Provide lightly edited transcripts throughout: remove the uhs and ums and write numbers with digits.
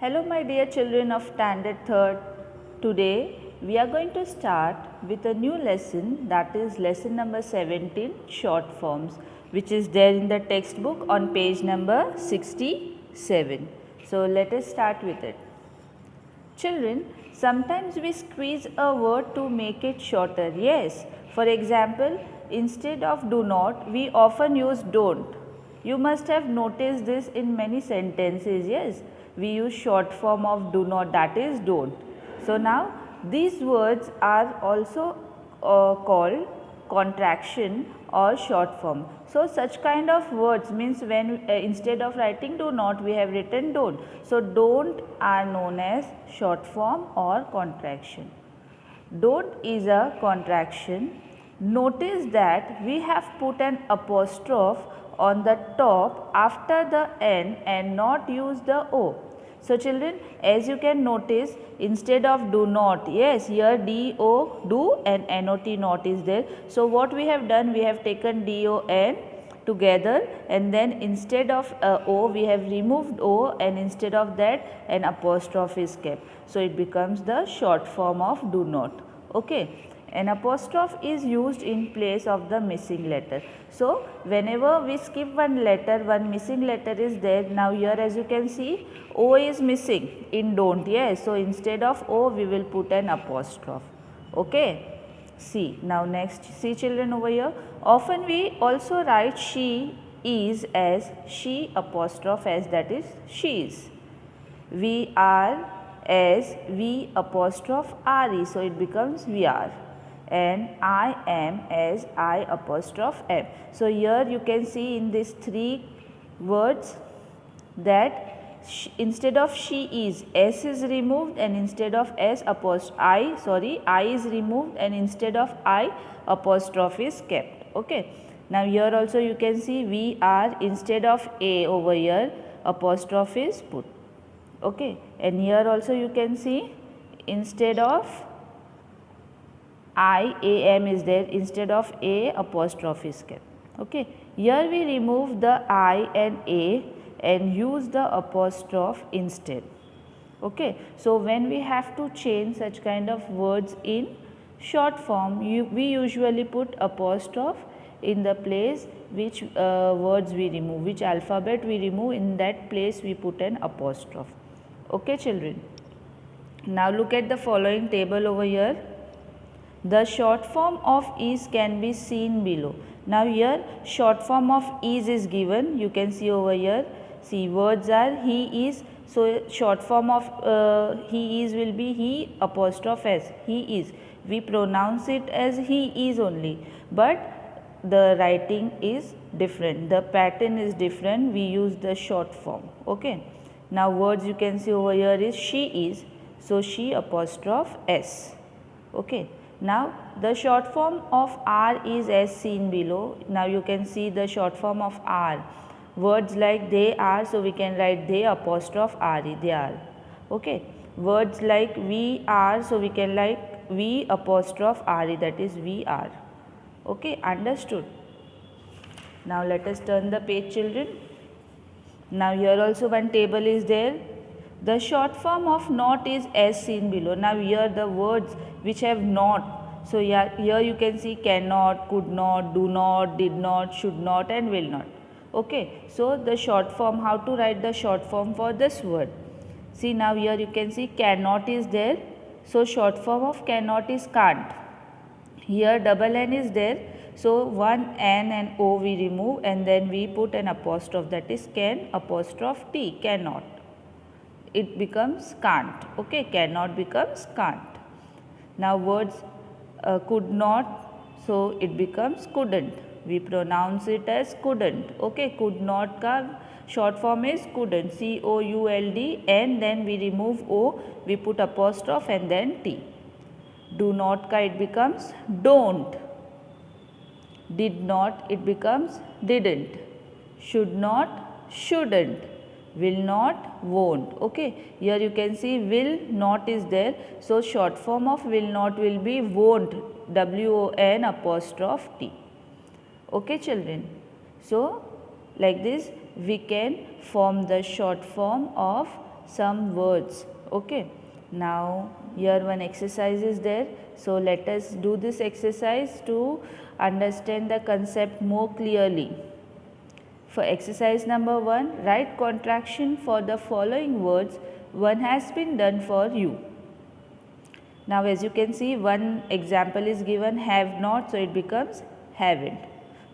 Hello my dear children of standard 3rd. Today we are going to start with a new lesson, that is lesson number 17, short forms, which is there in the textbook on page number 67. So let us start with it. Children, sometimes we squeeze a word to make it shorter. Yes, for example, instead of do not, we often use don't. You must have noticed this in many sentences. Yes, we use short form of do not, that is don't. So now these words are also called contraction or short form. So such kind of words means when instead of writing do not, we have written don't. So don't are known as short form or contraction. Don't is a contraction. Notice that we have put an apostrophe on the top after the N and not use the O. So children, as you can notice, instead of do not, yes, here D-O, do, and N-O-T, not is there. So what we have done, we have taken D-O-N together, and then instead of O, we have removed O, and instead of that, an apostrophe is kept. So it becomes the short form of do not. Okay. An apostrophe is used in place of the missing letter. So whenever we skip one letter, one missing letter is there. Now here as you can see, O is missing in don't. Yes, so instead of O, we will put an apostrophe. Okay. See, now next, see children over here. Often we also write she is as she apostrophe as, that is she is. We are as we apostrophe re, so it becomes we are. And I am as I apostrophe am. So here you can see in these three words that instead of she is, S is removed, and instead of S I is removed, and instead of I apostrophe is kept. Okay. Now here also you can see we are, instead of A over here apostrophe is put. Okay. And here also you can see instead of I, A, M is there, instead of A apostrophe is kept. Okay. Here we remove the I and A and use the apostrophe instead. Okay. So when we have to change such kind of words in short form, we usually put apostrophe in the place which words we remove, which alphabet we remove, in that place we put an apostrophe. Okay children. Now look at the following table over here. The short form of is can be seen below. Now here short form of is given. You can see over here. See, words are he is. So short form of he is will be he apostrophe s. He is. We pronounce it as he is only. But the writing is different. The pattern is different. We use the short form. Okay. Now words you can see over here is she is. So she apostrophe s. Okay. Now the short form of R is as seen below. Now you can see the short form of R. Words like they are, so we can write they apostrophe re, they are. Okay. Words like we are, so we can write we apostrophe re, that is we are. Okay, understood. Now let us turn the page children. Now here also one table is there. The short form of not is as seen below. Now here the words which have not. So here you can see cannot, could not, do not, did not, should not, and will not. Okay. So the short form, how to write the short form for this word? See, now here you can see cannot is there. So short form of cannot is can't. Here double N is there. So one N and O we remove, and then we put an apostrophe, that is can apostrophe T, cannot. It becomes can't. Okay, cannot becomes can't. Now words could not, so it becomes couldn't. We pronounce it as couldn't. Okay, could not ka short form is couldn't, C-O-U-L-D, and then we remove O, we put apostrophe and then T. Do not ka it becomes don't. Did not it becomes didn't. Should not shouldn't. Will not won't. Okay, here you can see will not is there. So short form of will not will be won't, W-O-N apostrophe T. Okay children. So like this we can form the short form of some words. Okay. Now here one exercise is there. So let us do this exercise to understand the concept more clearly. For exercise number 1, write contraction for the following words. One has been done for you. Now as you can see, one example is given, have not, so it becomes haven't.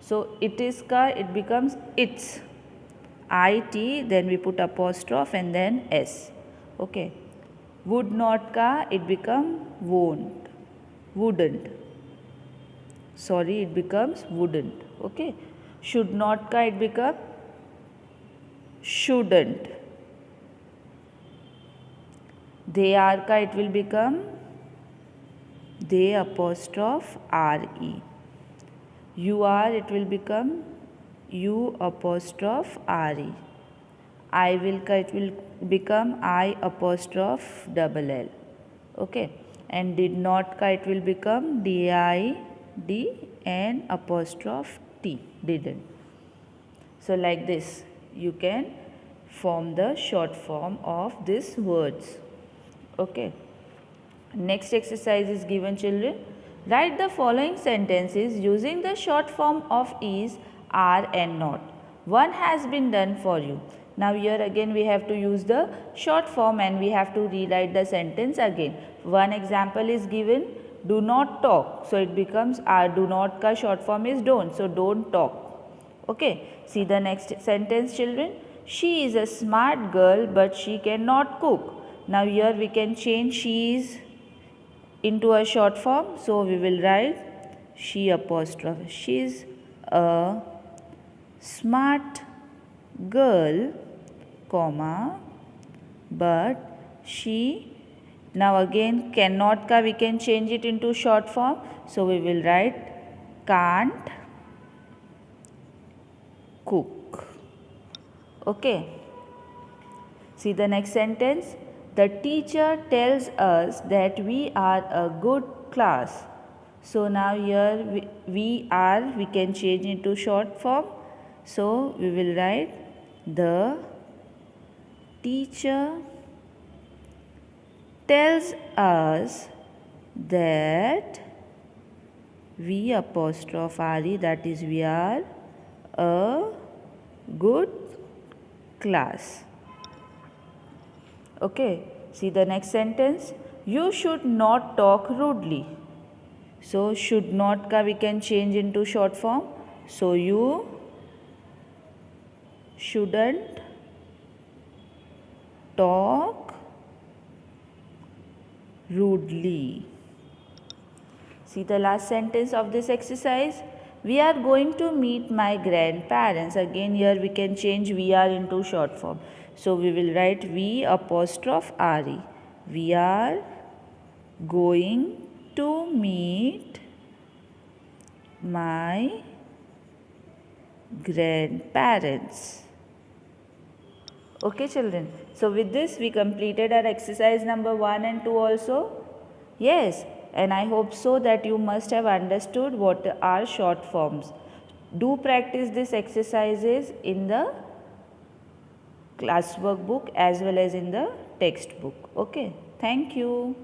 So it is ka, it becomes its. IT, then we put apostrophe and then S. Okay. Would not ka, it become won't. Wouldn't. Sorry, it becomes wouldn't. Okay. Should not ka, it become shouldn't. They are ka, it will become they apostrophe RE. You are, it will become you apostrophe RE. I will ka, it will become I apostrophe double L. Okay. And did not ka, it will become DID and apostrophe T. Didn't. So like this you can form the short form of these words. Okay. Next exercise is given, children. Write the following sentences using the short form of is, are and not. One has been done for you. Now here again we have to use the short form and we have to rewrite the sentence again. One example is given, do not talk. So it becomes do not ka short form is don't. So don't talk. Okay. See the next sentence, children. She is a smart girl but she cannot cook. Now here we can change she is into a short form. So we will write she apostrophe. She is a smart girl, comma, but she, now again cannot ka we can change it into short form. So we will write can't cook. Okay. See the next sentence. The teacher tells us that we are a good class. So now here we can change into short form. So we will write the teacher tells us that we apostrophe RE, that is we are a good class. Okay. See the next sentence. You should not talk rudely. So should not ka we can change into short form. So you shouldn't talk rudely. See the last sentence of this exercise. We are going to meet my grandparents. Again here we can change we are into short form. So we will write we apostrophe RE. We are going to meet my grandparents. Okay, children. So with this we completed our exercise number 1 and 2 also. Yes, and I hope so that you must have understood what are short forms. Do practice these exercises in the classwork book as well as in the textbook. Okay. Thank you.